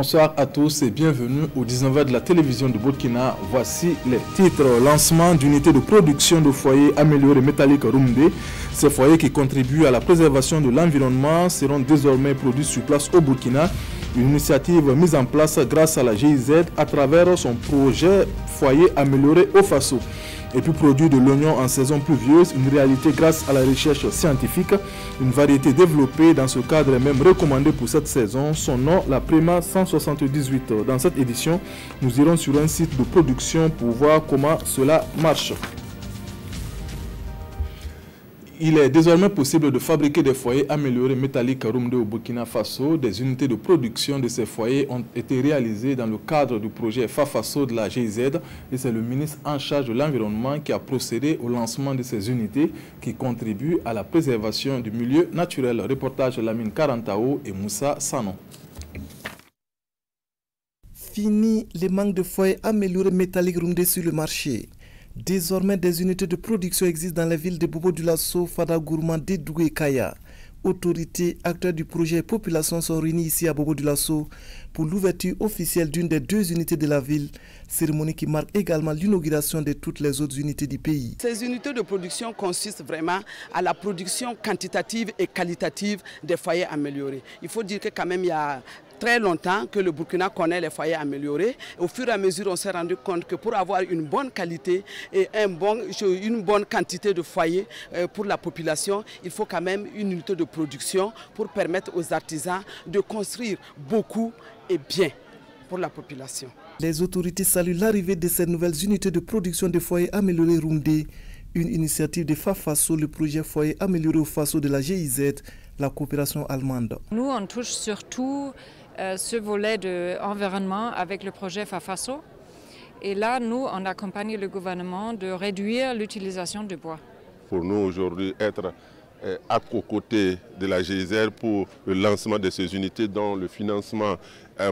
Bonsoir à tous et bienvenue au 19h de la télévision de Burkina. Voici les titres. Lancement d'unités de production de foyers améliorés métalliques Rumde. Ces foyers qui contribuent à la préservation de l'environnement seront désormais produits sur place au Burkina. Une initiative mise en place grâce à la GIZ à travers son projet foyer amélioré au Faso. Et puis produit de l'oignon en saison pluvieuse, une réalité grâce à la recherche scientifique, une variété développée dans ce cadre et même recommandée pour cette saison, son nom, la Prima 178. Dans cette édition, nous irons sur un site de production pour voir comment cela marche. Il est désormais possible de fabriquer des foyers améliorés métalliques Rumde au Burkina Faso. Des unités de production de ces foyers ont été réalisées dans le cadre du projet FAFASO de la GIZ et c'est le ministre en charge de l'environnement qui a procédé au lancement de ces unités qui contribuent à la préservation du milieu naturel. Reportage Lamine Karantao et Moussa Sanon. Fini les manques de foyers améliorés métalliques Rumde sur le marché. Désormais, des unités de production existent dans les villes de Bobo-Dioulasso, Fadagourma, Dédoué et Kaya. Autorités, acteurs du projet et population sont réunis ici à Bobo-Dioulasso pour l'ouverture officielle d'une des deux unités de la ville, cérémonie qui marque également l'inauguration de toutes les autres unités du pays. Ces unités de production consistent vraiment à la production quantitative et qualitative des foyers améliorés. Il faut dire que quand même il y a très longtemps que le Burkina connaît les foyers améliorés. Au fur et à mesure, on s'est rendu compte que pour avoir une bonne qualité et une bonne quantité de foyers pour la population, il faut quand même une unité de production pour permettre aux artisans de construire beaucoup et bien pour la population. Les autorités saluent l'arrivée de ces nouvelles unités de production de foyers améliorés Rumde, une initiative de FAFASO, le projet foyer amélioré au Faso de la GIZ, la coopération allemande. Nous, on touche surtout ce volet de environnement avec le projet FAFASO. Et là, nous, on accompagne le gouvernement de réduire l'utilisation du bois. Pour nous, aujourd'hui, être aux côtés de la GIZ pour le lancement de ces unités dont le financement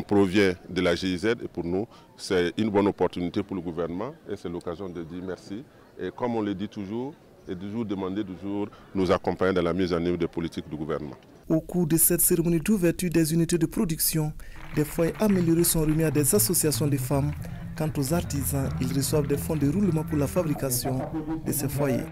provient de la GIZ. Et pour nous, c'est une bonne opportunité pour le gouvernement et c'est l'occasion de dire merci. Et comme on le dit toujours, et toujours demander toujours nous accompagner dans la mise en œuvre des politiques du gouvernement. Au cours de cette cérémonie d'ouverture des unités de production, des foyers améliorés sont remis à des associations de femmes. Quant aux artisans, ils reçoivent des fonds de roulement pour la fabrication de ces foyers.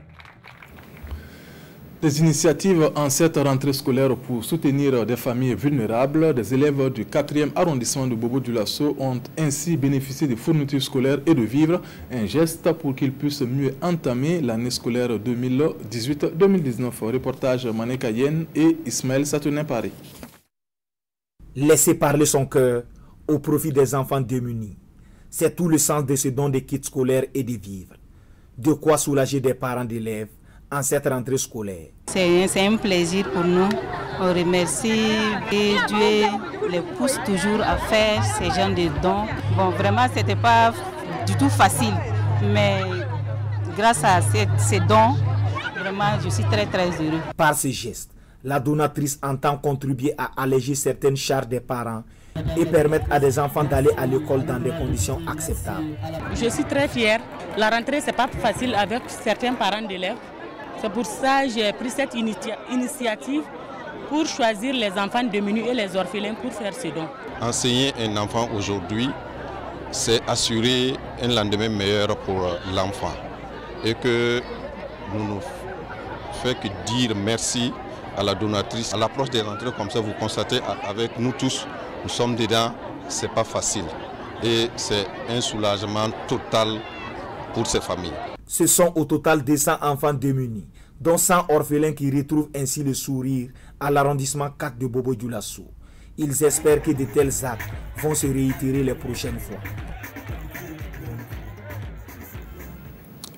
Des initiatives en cette rentrée scolaire pour soutenir des familles vulnérables, des élèves du 4e arrondissement de Bobo-Dioulasso ont ainsi bénéficié de fournitures scolaires et de vivres, un geste pour qu'ils puissent mieux entamer l'année scolaire 2018-2019. Reportage Mané Yen et Ismaël Satonin-Paris. Laisser parler son cœur au profit des enfants démunis. C'est tout le sens de ce don de kits scolaires et de vivres. De quoi soulager des parents d'élèves en cette rentrée scolaire. C'est un plaisir pour nous. On remercie et Dieu les pousse toujours à faire ces genres de dons. Bon, vraiment, ce n'était pas du tout facile, mais grâce à ces dons, vraiment, je suis très heureux. Par ce geste, la donatrice entend contribuer à alléger certaines charges des parents et permettre à des enfants d'aller à l'école dans des conditions acceptables. Je suis très fière. La rentrée, ce n'est pas facile avec certains parents d'élèves. C'est pour ça que j'ai pris cette initiative pour choisir les enfants démunis et les orphelins pour faire ces dons. Enseigner un enfant aujourd'hui, c'est assurer un lendemain meilleur pour l'enfant. Et que nous ne faisons que dire merci à la donatrice. À l'approche des rentrées comme ça, vous constatez avec nous tous, nous sommes dedans, ce n'est pas facile. Et c'est un soulagement total pour ces familles. Ce sont au total 200 enfants démunis, dont 100 orphelins qui retrouvent ainsi le sourire à l'arrondissement 4 de Bobo-Dioulasso. Ils espèrent que de tels actes vont se réitérer les prochaines fois.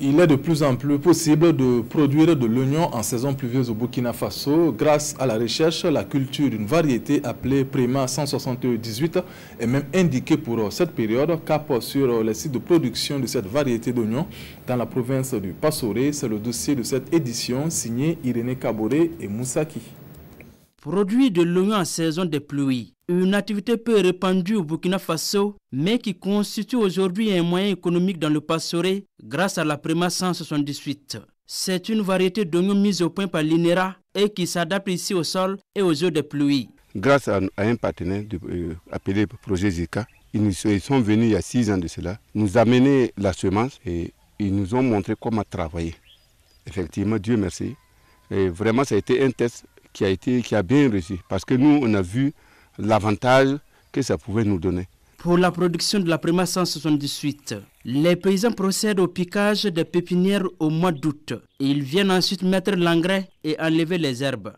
Il est de plus en plus possible de produire de l'oignon en saison pluvieuse au Burkina Faso grâce à la recherche, la culture d'une variété appelée Prima 178 est même indiquée pour cette période. Cap sur les sites de production de cette variété d'oignon dans la province du Passoré. C'est le dossier de cette édition signé Irénée Kaboré et Moussaki. Produire de l'oignon en saison des pluies, une activité peu répandue au Burkina Faso, mais qui constitue aujourd'hui un moyen économique dans le Passoré grâce à la Prima 178. C'est une variété d'oignon mise au point par l'INERA et qui s'adapte ici au sol et aux eaux des pluies. grâce à un partenaire appelé Projet Zika. Ils sont venus il y a 6 ans de cela, nous amener la semence et ils nous ont montré comment travailler. Effectivement, Dieu merci. Et vraiment, ça a été un test qui a bien réussi parce que nous, on a vu l'avantage que ça pouvait nous donner. Pour la production de la Prima 178, les paysans procèdent au piquage des pépinières au mois d'août. Ils viennent ensuite mettre l'engrais et enlever les herbes.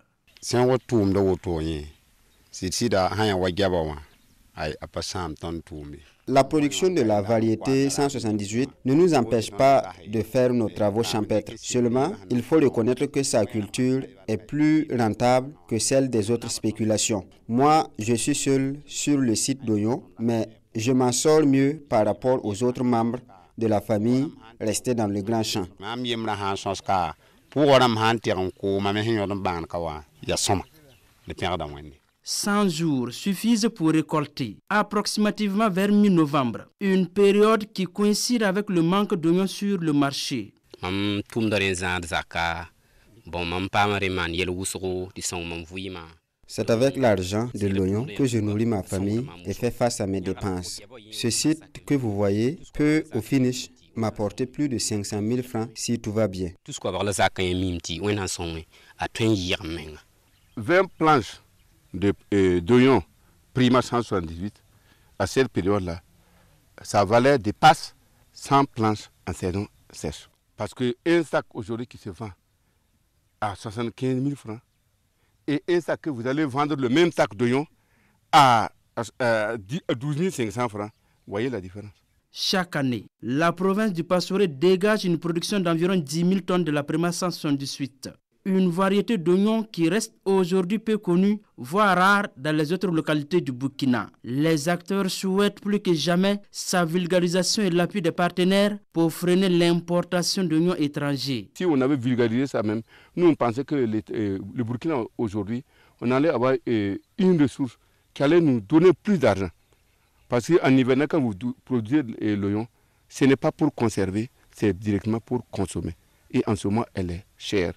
La production de la variété 178 ne nous empêche pas de faire nos travaux champêtres. Seulement, il faut reconnaître que sa culture est plus rentable que celle des autres spéculations. Moi, je suis seul sur le site d'Oyon, mais je m'en sors mieux par rapport aux autres membres de la famille restés dans le grand champ. 100 jours suffisent pour récolter, approximativement vers mi-novembre, une période qui coïncide avec le manque d'oignons sur le marché. C'est avec l'argent de l'oignon que je nourris ma famille et fais face à mes dépenses. Ce site que vous voyez peut, au finish, m'apporter plus de 500 000 francs si tout va bien. 20 planches d'oignons Prima 178, à cette période-là, sa valeur dépasse 100 planches en saison sèche. Parce qu'un sac aujourd'hui qui se vend à 75 000 francs et un sac que vous allez vendre le même sac d'oignons à 12 500 francs, vous voyez la différence. Chaque année, la province du Pastoré dégage une production d'environ 10 000 tonnes de la Prima 178. Une variété d'oignons qui reste aujourd'hui peu connue, voire rare dans les autres localités du Burkina. Les acteurs souhaitent plus que jamais sa vulgarisation et l'appui des partenaires pour freiner l'importation d'oignons étrangers. Si on avait vulgarisé ça même, nous on pensait que le Burkina aujourd'hui, on allait avoir une ressource qui allait nous donner plus d'argent. Parce qu'en hivernage, quand vous produisez l'oignon, ce n'est pas pour conserver, c'est directement pour consommer. Et en ce moment, elle est chère.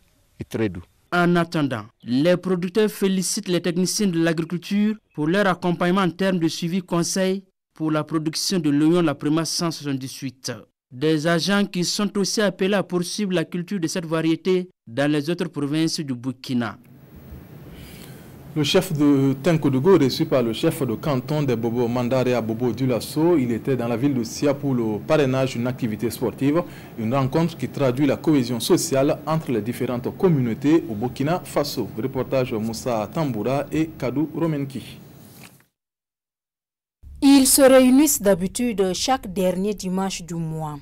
Très doux. En attendant, les producteurs félicitent les techniciens de l'agriculture pour leur accompagnement en termes de suivi conseil pour la production de l'oignon la Prima 178. Des agents qui sont aussi appelés à poursuivre la culture de cette variété dans les autres provinces du Burkina. Le chef de Tenkodogo, reçu par le chef de canton de Bobo Mandare à Bobo Dioulasso, il était dans la ville de Sia pour le parrainage d'une activité sportive, une rencontre qui traduit la cohésion sociale entre les différentes communautés au Burkina Faso. Reportage Moussa Tamboura et Kadou Romenki. Ils se réunissent d'habitude chaque dernier dimanche du mois.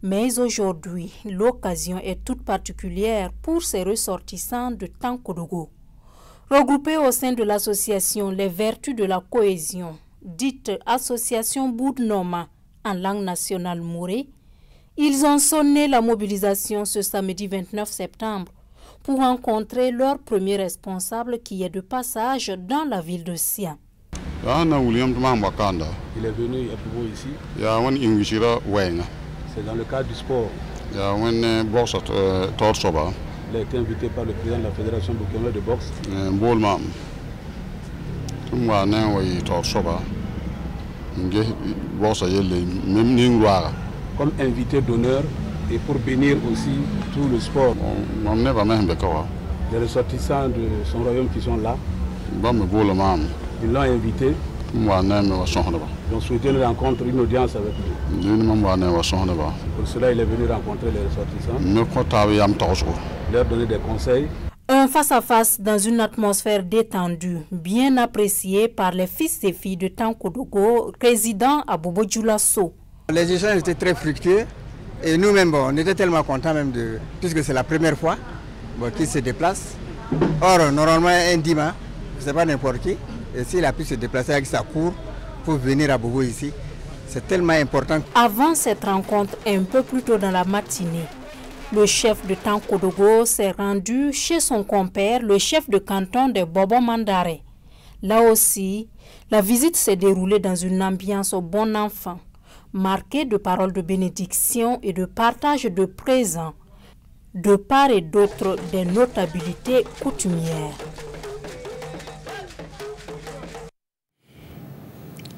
Mais aujourd'hui, l'occasion est toute particulière pour ces ressortissants de Tenkodogo. Regroupés au sein de l'association Les Vertus de la Cohésion, dite Association Boudnoma en langue nationale mourée, ils ont sonné la mobilisation ce samedi 29 septembre pour rencontrer leur premier responsable qui est de passage dans la ville de Sia. Il est venu à Bobo ici. C'est dans le cadre du sport. Il a été invité par le président de la Fédération burkinabé de boxe. Comme invité d'honneur et pour bénir aussi tout le sport. Les ressortissants de son royaume qui sont là, ils l'ont invité. Ils ont souhaité une rencontre, une audience avec lui. Pour cela, il est venu rencontrer les ressortissants. Leur donner des conseils. Un face-à-face dans une atmosphère détendue, bien appréciée par les fils et filles de Tenkodogo, résidant à Bobo Dioulasso. Les échanges étaient très fructueux et nous-mêmes, on était tellement contents même puisque c'est la première fois qu'ils se déplacent. Or, normalement, un dimanche, ce n'est pas n'importe qui. Et s'il a pu se déplacer avec sa cour pour venir à Bobo ici, c'est tellement important. Avant cette rencontre, un peu plus tôt dans la matinée, le chef de Tenkodogo s'est rendu chez son compère, le chef de canton de Bobo Mandare. Là aussi, la visite s'est déroulée dans une ambiance au bon enfant, marquée de paroles de bénédiction et de partage de présents, de part et d'autre des notabilités coutumières.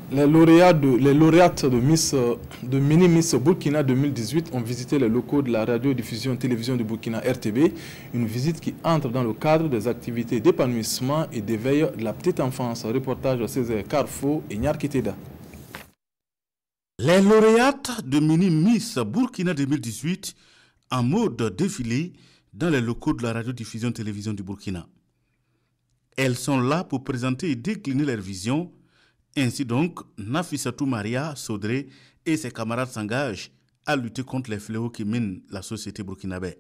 Les lauréates de Mini Miss Burkina 2018 ont visité les locaux de la radiodiffusion télévision de Burkina RTB, une visite qui entre dans le cadre des activités d'épanouissement et d'éveil de la petite enfance. Reportage de Césaire Carrefour et Nyarkiteda. Les lauréates de Mini Miss Burkina 2018 en mode défilé dans les locaux de la radiodiffusion télévision du Burkina. Elles sont là pour présenter et décliner leur vision. Ainsi donc, Nafissatou Maria Sodré et ses camarades s'engagent à lutter contre les fléaux qui minent la société burkinabé.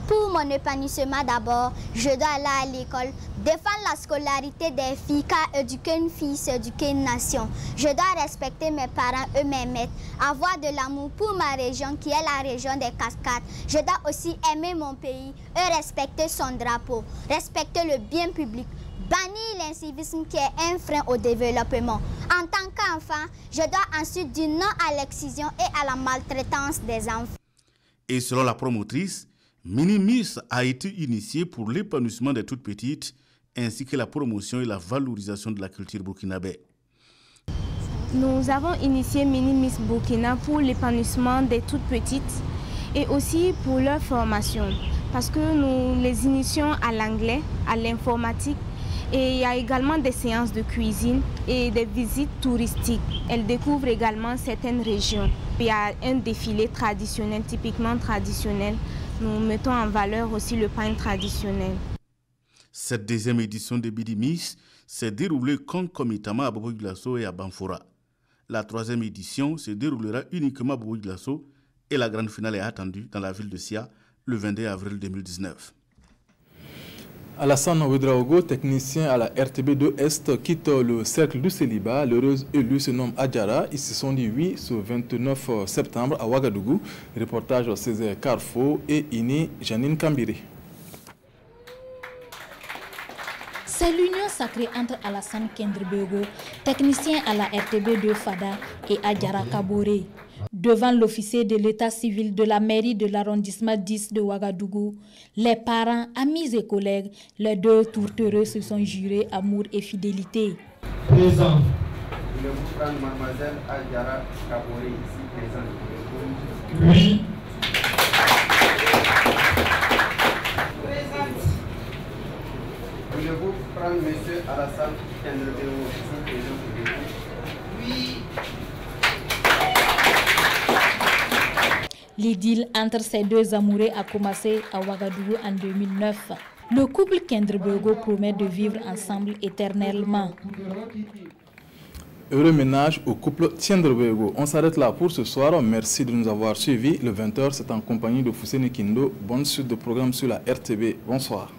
Pour mon épanouissement d'abord, je dois aller à l'école, défendre la scolarité des filles, car éduquer une fille, c'est éduquer une nation. Je dois respecter mes parents, eux mes maîtres, avoir de l'amour pour ma région qui est la région des cascades. Je dois aussi aimer mon pays et respecter son drapeau, respecter le bien public, bannir l'incivisme qui est un frein au développement. En tant qu'enfant, je dois ensuite dire non à l'excision et à la maltraitance des enfants. Et selon la promotrice, Mini Miss a été initiée pour l'épanouissement des toutes petites, ainsi que la promotion et la valorisation de la culture burkinabé. Nous avons initié Mini Miss Burkina pour l'épanouissement des toutes petites et aussi pour leur formation, parce que nous les initions à l'anglais, à l'informatique, et il y a également des séances de cuisine et des visites touristiques. Elles découvrent également certaines régions. Il y a un défilé traditionnel, typiquement traditionnel. Nous mettons en valeur aussi le pain traditionnel. Cette deuxième édition de Mini Miss s'est déroulée concomitamment à Bobo-Dioulasso et à Banfora. La troisième édition se déroulera uniquement à Bobo-Dioulasso et la grande finale est attendue dans la ville de Sia le 22 avril 2019. Alassane Ouedraogo, technicien à la RTB2 Est, quitte le cercle du célibat. L'heureuse élue se nomme Adjara. Ils se sont dit oui ce 29 septembre à Ouagadougou. Reportage Césaire Carrefour et Ini Janine Kambiri. C'est l'union sacrée entre Alassane Kendribego, technicien à la RTB2 Fada, et Adjara Kabore. Devant l'officier de l'état civil de la mairie de l'arrondissement 10 de Ouagadougou, les parents, amis et collègues, les deux tourtereux se sont jurés amour et fidélité. Présent. Je vais vous prendre mademoiselle Adjara Kabore ici présente. Oui. Présente. Voulez-vous prendre monsieur Alassane Kendribego ici présent. Oui. L'idylle entre ces deux amoureux a commencé à Ouagadougou en 2009. Le couple Kendribego promet de vivre ensemble éternellement. Heureux ménage au couple Kendribego. On s'arrête là pour ce soir. Merci de nous avoir suivis. Le 20h, c'est en compagnie de Fousseni Kindo. Bonne suite de programme sur la RTB. Bonsoir.